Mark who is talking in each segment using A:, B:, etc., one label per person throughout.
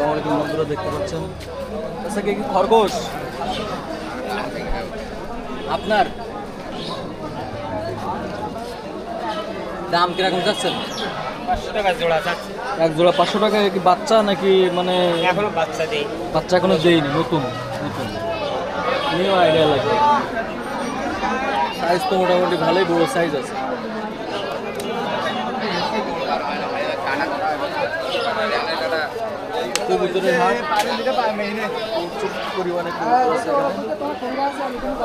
A: আসসালামু আলাইকুম বন্ধুরা, দেখতে পাচ্ছেন আচ্ছা কি খরগোশ আপনার দাম কিরকম যাচ্ছেন?
B: 500 টাকা জোড়া যাচ্ছে।
A: এক জোড়া 500 টাকা। কি বাচ্চা নাকি মানে
B: এখনো বাচ্চা দেই।
A: বাচ্চা এখনো দেয়নি, নতুন নতুন নিউ আইডিয়া লাগবে। সাইজ তো মোটামুটি ভালোই বড় সাইজ আছে। কবুতরের হাট প্রচুর পরিমাণে কবুতর আছে এখানে।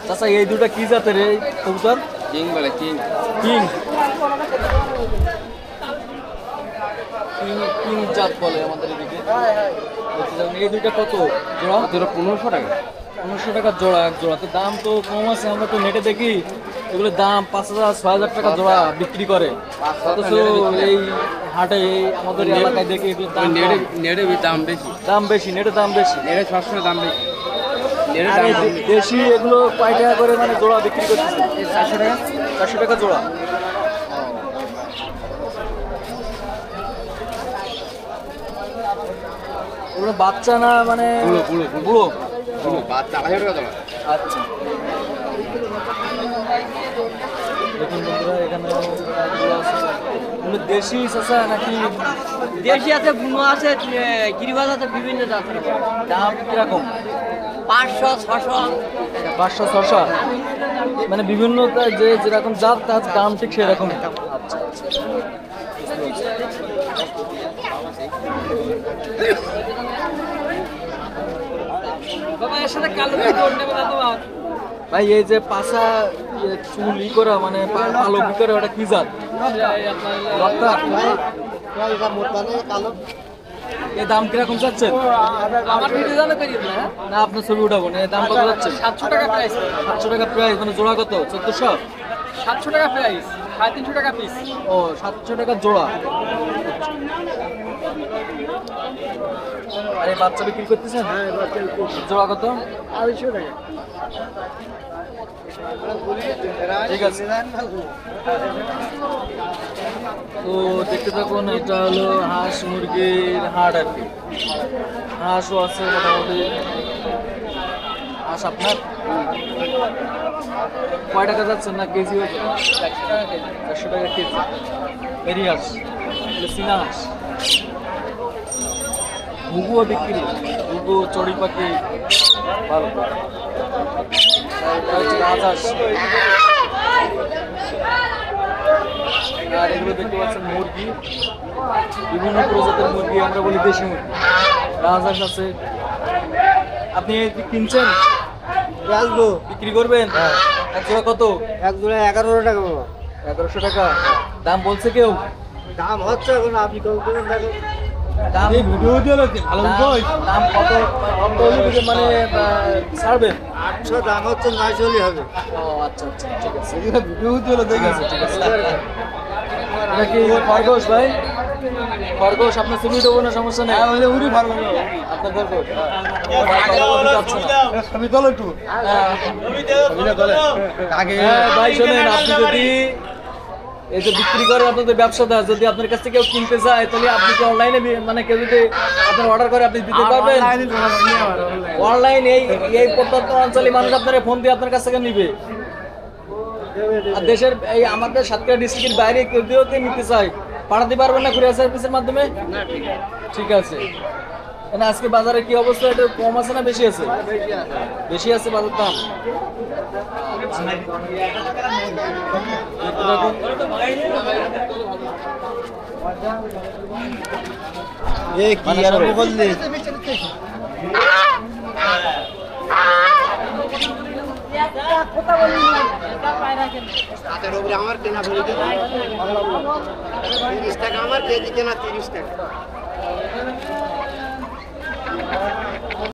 A: চাচা এই দুটা কি জাতের এই কবুতর?
B: কিং বলে কিং।
A: কিং কিং জাত বলে আমাদের এদিকে। এই দুইটা কত জোড়া?
B: জোড়া 1500 টাকা।
A: 1500 টাকা জোড়া এক জোড়াতে। দাম তো কম আছে, আমরা তো নেটে দেখি এগুলোর দাম 5000 6000 টাকা জোড়া বিক্রি করে। অথচ এই হাটে আমাদের এলাকায় দেখি এগুলোর দাম
B: নেড়ে দাম বেশি।
A: দাম বেশি, নেটে দাম বেশি।
B: নেড়ে সবসময় দাম বেশি।
A: আর এই দেশি এগুলো কয় টাকা করে মানে জোড়া বিক্রি করতেছে? 400 টাকা। 400 টাকা জোড়া। এগুলো বাচ্চা না মানে বুড়ো?
B: বাচ্চা 2000 টাকা জোড়া।
A: আচ্ছা, দেখুন বন্ধুরা এখানে এগুলো দেশি চাচা নাকি?
C: দেশি আছে, বুনো আছে, গিরিবাজ আছে, বিভিন্ন জাতের।
A: দাম কিরকম?
C: 500 600।
A: 500 600 মানে বিভিন্ন যে যেরকম জাত তার দাম ঠিক সেরকম। আচ্ছা আচ্ছা,
C: বাবা এর সাথে কালো জোড় নেবে না তো?
A: ভাই এই যে পাছা চুল ই করা মানে পালক ই করে ওটা কি জাত? এই দাম কিরকম যাচ্ছেন?
C: আমার ভিডিও জানো করি না।
A: না আপনার ছবি উঠাবো না। দাম কত যাচ্ছে?
C: 700 টাকা প্রাইস।
A: 700 টাকা প্রাইস। মানে জোড়া কত? 1400?
C: 700 টাকা প্রাইস, 350 টাকা পিস।
A: ও 700 টাকা জোড়া। আরে বাচ্চা বিক্রি করতেছেন? জোড়া কত?
C: 250 টাকা।
A: ঠিক আছে, তো দেখতে থাকুন। এটা হলো হাঁস মুরগির হাট আর কি। হাঁসও আছে মোটামুটি। হাঁস আপনার কয় টাকা যাচ্ছেন না কেজি? 400 টাকা কেজি। এরি হাঁস, চীনা হাঁস। ঘুঘুও বিক্রি, ঘুঘু চড়ি পাখি ভালো। রাজহাঁস। আর এগুলো দেখতে পাচ্ছেন মুরগি, বিভিন্ন প্রজাতির মুরগি, আমরা বলি দেশি মুরগি। রাজহাঁস আছে। আপনি কিনছেন?
C: আসবো,
A: বিক্রি করবেন? এক জোড়া কত?
C: এক জোড়া 1100 টাকা বাবা।
A: 1100 টাকা দাম বলছে কেউ?
C: দাম হচ্ছে এখন, আপনি কত দেবেন দেখেন।
A: দাম
C: ভিডিও দিয়ে ভালো
A: দাম কত কত হলে মানে ছাড়বেন?
C: 800 দাম হচ্ছে, 900 হবে।
A: ও আচ্ছা আচ্ছা, ঠিক আছে
C: ভিডিও দিয়ে
A: ঠিক আছে ঠিক আছে। এটা কি খরগোশ ভাই? খরগোশ আপনার ছবি দেবো না, সমস্যা নেই। আপনার খরগোশ
C: আমি চলো একটু
A: ভাই শোনেন, আপনি যদি এই যে বিক্রি করেন আপনাদের ব্যবসাদার, যদি আপনার কাছ থেকে কেউ কিনতে চায় তাহলে আপনি কি অনলাইনে মানে কেউ যদি আপনার অর্ডার করে আপনি দিতে পারবেন? অনলাইন এই এই প্রত্যন্ত অঞ্চলে মানুষ আপনার ফোন দিয়ে আপনার কাছ থেকে নিবে। আর দেশের এই আমাদের সাতক্ষীরা ডিস্ট্রিক্টের বাইরে কেউ কেউ নিতে চায়, পাঠাতে পারবেন না কুরিয়ার সার্ভিসের মাধ্যমে? ঠিক আছে। মানে আজকে বাজারে কি অবস্থা? এটা কম আছে না বেশি আছে? বেশি আছে বাজার দাম।
C: আমার কেনা 30 টাকা, আমার কেজি কেনা 30 টাকা।